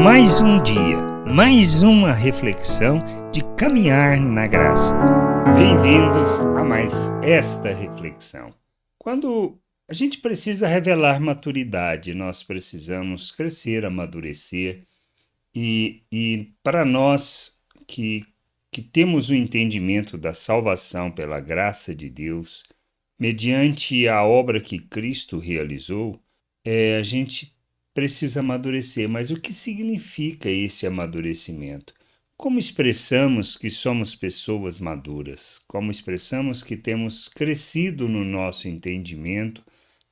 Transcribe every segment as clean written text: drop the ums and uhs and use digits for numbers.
Mais um dia, mais uma reflexão de caminhar na graça. Bem-vindos a mais esta reflexão. Quando a gente precisa revelar maturidade, nós precisamos crescer, amadurecer e para nós que temos o entendimento da salvação pela graça de Deus, mediante a obra que Cristo realizou, a gente precisa amadurecer. Mas o que significa esse amadurecimento? Como expressamos que somos pessoas maduras? Como expressamos que temos crescido no nosso entendimento,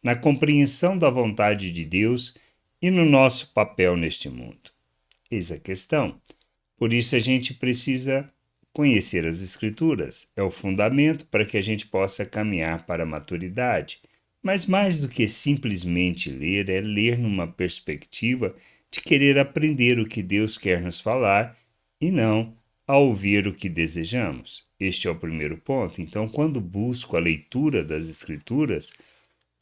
na compreensão da vontade de Deus e no nosso papel neste mundo? Eis a questão. Por isso a gente precisa conhecer as Escrituras. É o fundamento para que a gente possa caminhar para a maturidade. Mas mais do que simplesmente ler, é ler numa perspectiva de querer aprender o que Deus quer nos falar e não a ouvir o que desejamos. Este é o primeiro ponto. Então, quando busco a leitura das Escrituras,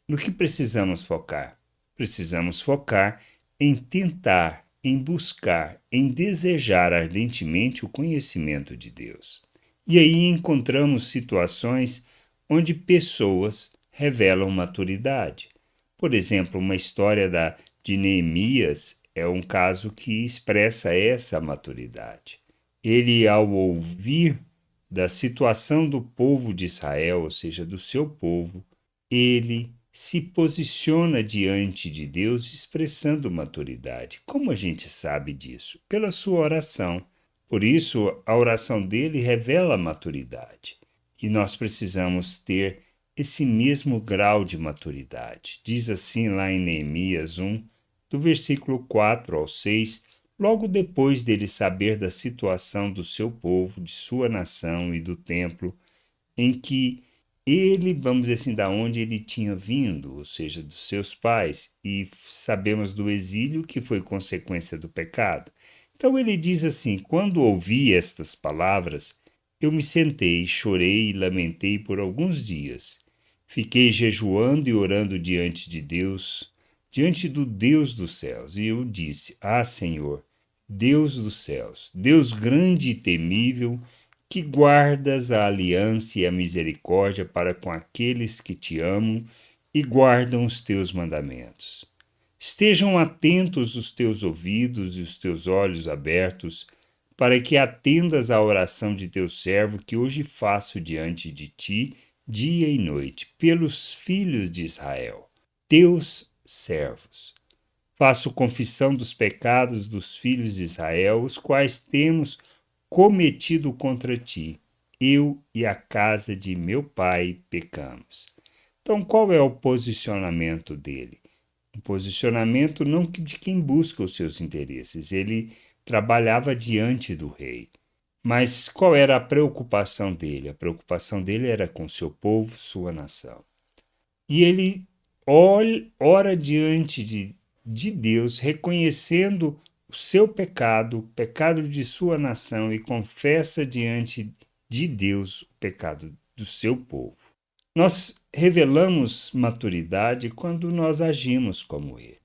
no que precisamos focar? Precisamos focar em tentar, em buscar, em desejar ardentemente o conhecimento de Deus. E aí encontramos situações onde pessoas revelam maturidade. Por exemplo, uma história de Neemias é um caso que expressa essa maturidade. Ele, ao ouvir da situação do povo de Israel, ou seja, do seu povo, ele se posiciona diante de Deus expressando maturidade. Como a gente sabe disso? Pela sua oração. Por isso, a oração dele revela maturidade. E nós precisamos ter esse mesmo grau de maturidade. Diz assim lá em Neemias 1, do versículo 4 ao 6, logo depois dele saber da situação do seu povo, de sua nação e do templo, em que ele, vamos dizer assim, da onde ele tinha vindo, ou seja, dos seus pais, e sabemos do exílio que foi consequência do pecado. Então ele diz assim: quando ouvi estas palavras, eu me sentei, chorei e lamentei por alguns dias. Fiquei jejuando e orando diante de Deus, diante do Deus dos céus. E eu disse: Ah, Senhor, Deus dos céus, Deus grande e temível, que guardas a aliança e a misericórdia para com aqueles que te amam e guardam os teus mandamentos. Estejam atentos os teus ouvidos e os teus olhos abertos, para que atendas à oração de teu servo que hoje faço diante de ti, dia e noite, pelos filhos de Israel, teus servos. Faço confissão dos pecados dos filhos de Israel, os quais temos cometido contra ti. Eu e a casa de meu pai pecamos. Então, qual é o posicionamento dele? Um posicionamento não de quem busca os seus interesses. Ele trabalhava diante do rei. Mas qual era a preocupação dele? A preocupação dele era com seu povo, sua nação. E ele ora diante de Deus, reconhecendo o seu pecado, o pecado de sua nação, e confessa diante de Deus o pecado do seu povo. Nós revelamos maturidade quando nós agimos como ele,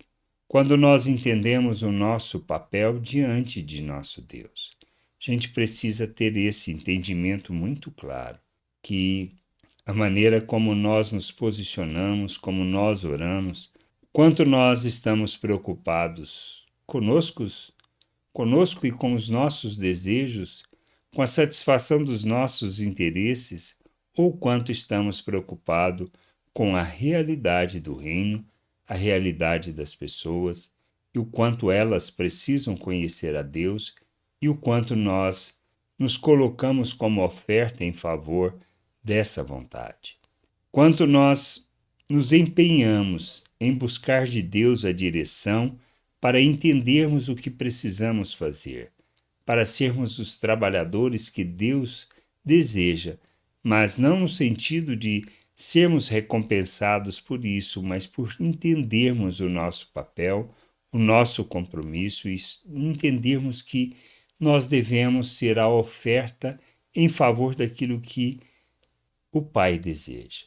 quando nós entendemos o nosso papel diante de nosso Deus. A gente precisa ter esse entendimento muito claro, que a maneira como nós nos posicionamos, como nós oramos, quanto nós estamos preocupados conosco e com os nossos desejos, com a satisfação dos nossos interesses, ou quanto estamos preocupados com a realidade do reino, a realidade das pessoas, e o quanto elas precisam conhecer a Deus e o quanto nós nos colocamos como oferta em favor dessa vontade. Quanto nós nos empenhamos em buscar de Deus a direção para entendermos o que precisamos fazer, para sermos os trabalhadores que Deus deseja, mas não no sentido de sermos recompensados por isso, mas por entendermos o nosso papel, o nosso compromisso e entendermos que nós devemos ser a oferta em favor daquilo que o Pai deseja.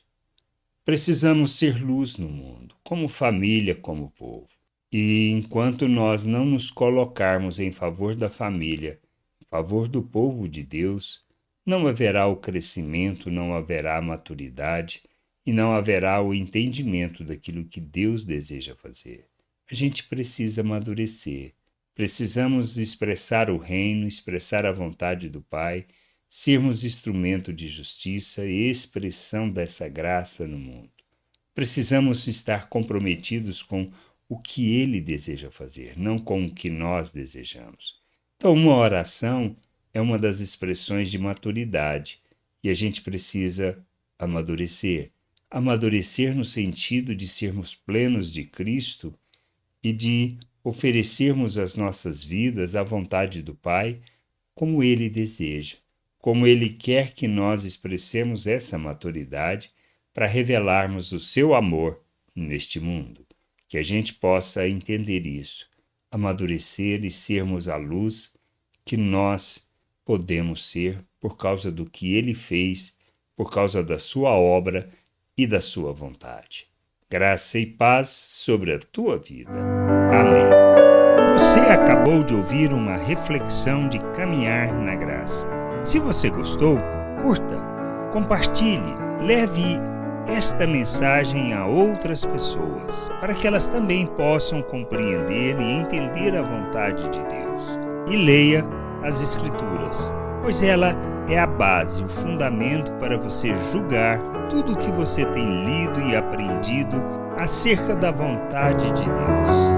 Precisamos ser luz no mundo, como família, como povo. E enquanto nós não nos colocarmos em favor da família, em favor do povo de Deus, não haverá o crescimento, não haverá a maturidade e não haverá o entendimento daquilo que Deus deseja fazer. A gente precisa amadurecer, precisamos expressar o reino, expressar a vontade do Pai, sermos instrumento de justiça e expressão dessa graça no mundo. Precisamos estar comprometidos com o que Ele deseja fazer, não com o que nós desejamos. Então, uma oração é uma das expressões de maturidade e a gente precisa amadurecer. Amadurecer no sentido de sermos plenos de Cristo e de oferecermos as nossas vidas à vontade do Pai como Ele deseja, como Ele quer que nós expressemos essa maturidade para revelarmos o seu amor neste mundo. Que a gente possa entender isso, amadurecer e sermos a luz que nós podemos ser por causa do que Ele fez, por causa da sua obra e da sua vontade. Graça e paz sobre a tua vida. Amém. Você acabou de ouvir uma reflexão de caminhar na graça. Se você gostou, curta, compartilhe, leve esta mensagem a outras pessoas, para que elas também possam compreender e entender a vontade de Deus. E leia as Escrituras, pois ela é a base, o fundamento para você julgar tudo o que você tem lido e aprendido acerca da vontade de Deus.